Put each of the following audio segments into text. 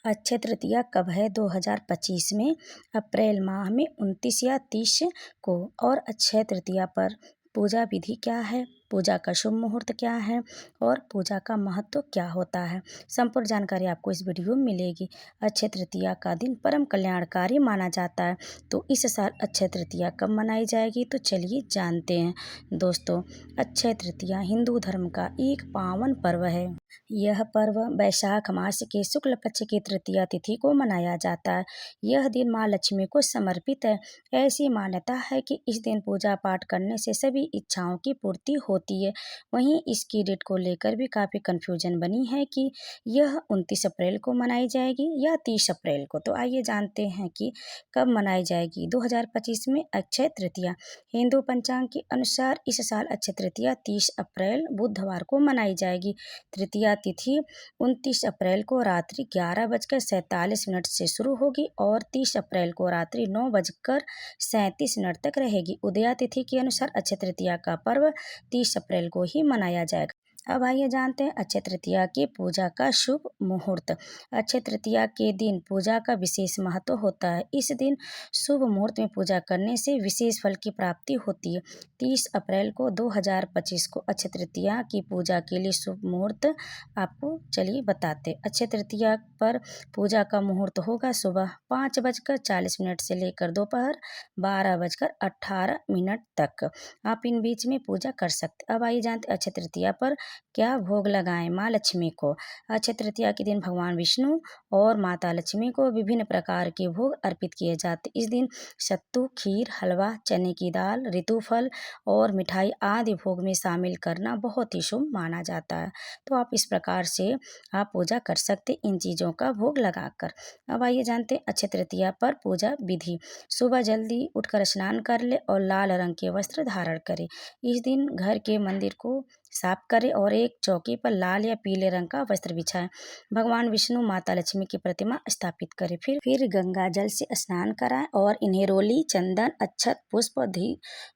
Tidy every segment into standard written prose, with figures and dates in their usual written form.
अक्षय तृतीया कब है 2025 में? अप्रैल माह में 29 या 30 को। और अक्षय तृतीया पर पूजा विधि क्या है, पूजा का शुभ मुहूर्त क्या है और पूजा का महत्व क्या होता है, संपूर्ण जानकारी आपको इस वीडियो में मिलेगी। अक्षय तृतीया का दिन परम कल्याणकारी माना जाता है। तो इस साल अक्षय तृतीया कब मनाई जाएगी, तो चलिए जानते हैं। दोस्तों, अक्षय तृतीया हिंदू धर्म का एक पावन पर्व है। यह पर्व वैशाख मास के शुक्ल पक्ष की तृतीया तिथि को मनाया जाता है। यह दिन माँ लक्ष्मी को समर्पित है। ऐसी मान्यता है कि इस दिन पूजा पाठ करने से सभी इच्छाओं की पूर्ति होती है। वहीं इसकी डेट को लेकर भी काफ़ी कन्फ्यूजन बनी है कि यह 29 अप्रैल को मनाई जाएगी या 30 अप्रैल को। तो आइए जानते हैं कि कब मनाई जाएगी 2025 में अक्षय तृतीया। हिंदू पंचांग के अनुसार इस साल अक्षय तृतीया 30 अप्रैल बुधवार को मनाई जाएगी। तृतीया तिथि 29 अप्रैल को रात्रि 11:47 से शुरू होगी और 30 अप्रैल को रात्रि 9:37 तक रहेगी। उदया तिथि के अनुसार अक्षय तृतीया का पर्व 30 अप्रैल को ही मनाया जाएगा। अब आइए जानते हैं अक्षय तृतीया की पूजा का शुभ मुहूर्त। अक्षय तृतीया के दिन पूजा का विशेष महत्व होता है। इस दिन शुभ मुहूर्त में पूजा करने से विशेष फल की प्राप्ति होती है। 30 अप्रैल को 2025 को अक्षय तृतीया की पूजा के लिए शुभ मुहूर्त आपको चलिए बताते। अक्षय तृतीया पर पूजा का मुहूर्त होगा सुबह 5:40 से लेकर दोपहर 12:18 तक। आप इन बीच में पूजा कर सकते। अब आइए जानते अक्षय तृतीया पर क्या भोग लगाएं माँ लक्ष्मी को। अक्षय तृतीया के दिन भगवान विष्णु और माता लक्ष्मी को विभिन्न प्रकार के भोग अर्पित किए जाते। इस दिन सत्तू, खीर, हलवा, चने की दाल, ऋतुफल और मिठाई आदि भोग में शामिल करना बहुत ही शुभ माना जाता है। तो आप इस प्रकार से आप पूजा कर सकते इन चीज़ों का भोग लगाकर। अब आइए जानते हैं अक्षय तृतीया पर पूजा विधि। सुबह जल्दी उठकर स्नान कर ले और लाल रंग के वस्त्र धारण करें। इस दिन घर के मंदिर को साफ करें और एक चौकी पर लाल या पीले रंग का वस्त्र बिछाएं। भगवान विष्णु, माता लक्ष्मी की प्रतिमा स्थापित करें। फिर गंगा जल से स्नान कराएं और इन्हें रोली, चंदन, अक्षत, पुष्प,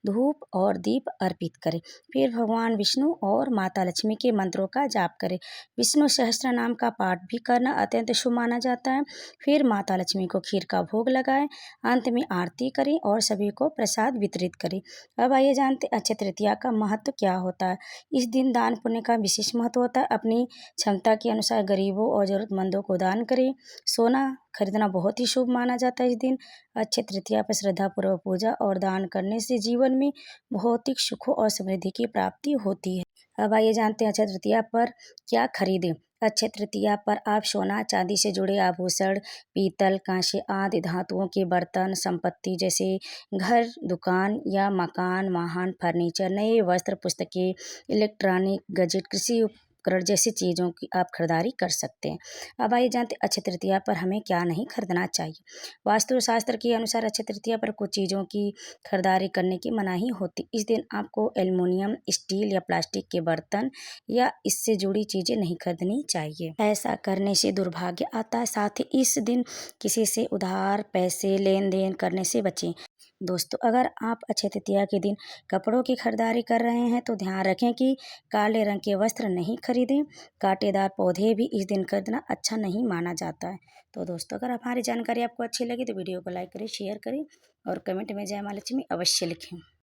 धूप और दीप अर्पित करें। फिर भगवान विष्णु और माता लक्ष्मी के मंत्रों का जाप करें। विष्णु सहस्त्र नाम का पाठ भी करना अत्यंत शुभ माना जाता है। फिर माता लक्ष्मी को खीर का भोग लगाएं। अंत में आरती करें और सभी को प्रसाद वितरित करें। अब आइए जानते अक्षय तृतीया का महत्व क्या होता है। इस दिन दान पुण्य का विशेष महत्व होता है। अपनी क्षमता के अनुसार गरीबों और जरूरतमंदों को दान करें। सोना खरीदना बहुत ही शुभ माना जाता है। इस दिन अक्षय तृतीया पर श्रद्धापूर्वक पूजा और दान करने से जीवन में भौतिक सुखों और समृद्धि की प्राप्ति होती है। अब आइए जानते हैं अक्षय तृतीया पर क्या खरीदें। अक्षय तृतीया पर आप सोना, चांदी से जुड़े आभूषण, पीतल, कांसे आदि धातुओं के बर्तन, संपत्ति जैसे घर, दुकान या मकान, वाहन, फर्नीचर, नए वस्त्र, पुस्तकें, इलेक्ट्रॉनिक गैजेट, कृषि उपकरण जैसी चीज़ों की आप खरीदारी कर सकते हैं। अब आइए जानते हैं अक्षय तृतीया पर हमें क्या नहीं खरीदना चाहिए। वास्तुशास्त्र के अनुसार अक्षय तृतीया पर कुछ चीज़ों की खरीदारी करने की मनाही होती। इस दिन आपको एल्युमिनियम, स्टील या प्लास्टिक के बर्तन या इससे जुड़ी चीज़ें नहीं खरीदनी चाहिए। ऐसा करने से दुर्भाग्य आता है। साथ ही इस दिन किसी से उधार पैसे लेन देन करने से बचें। दोस्तों, अगर आप अक्षय तृतीया के दिन कपड़ों की खरीदारी कर रहे हैं तो ध्यान रखें कि काले रंग के वस्त्र नहीं खरीदें। कांटेदार पौधे भी इस दिन खरीदना अच्छा नहीं माना जाता है। तो दोस्तों, अगर हमारी जानकारी आपको अच्छी लगी तो वीडियो को लाइक करें, शेयर करें और कमेंट में जय माँ लक्ष्मी अवश्य लिखें।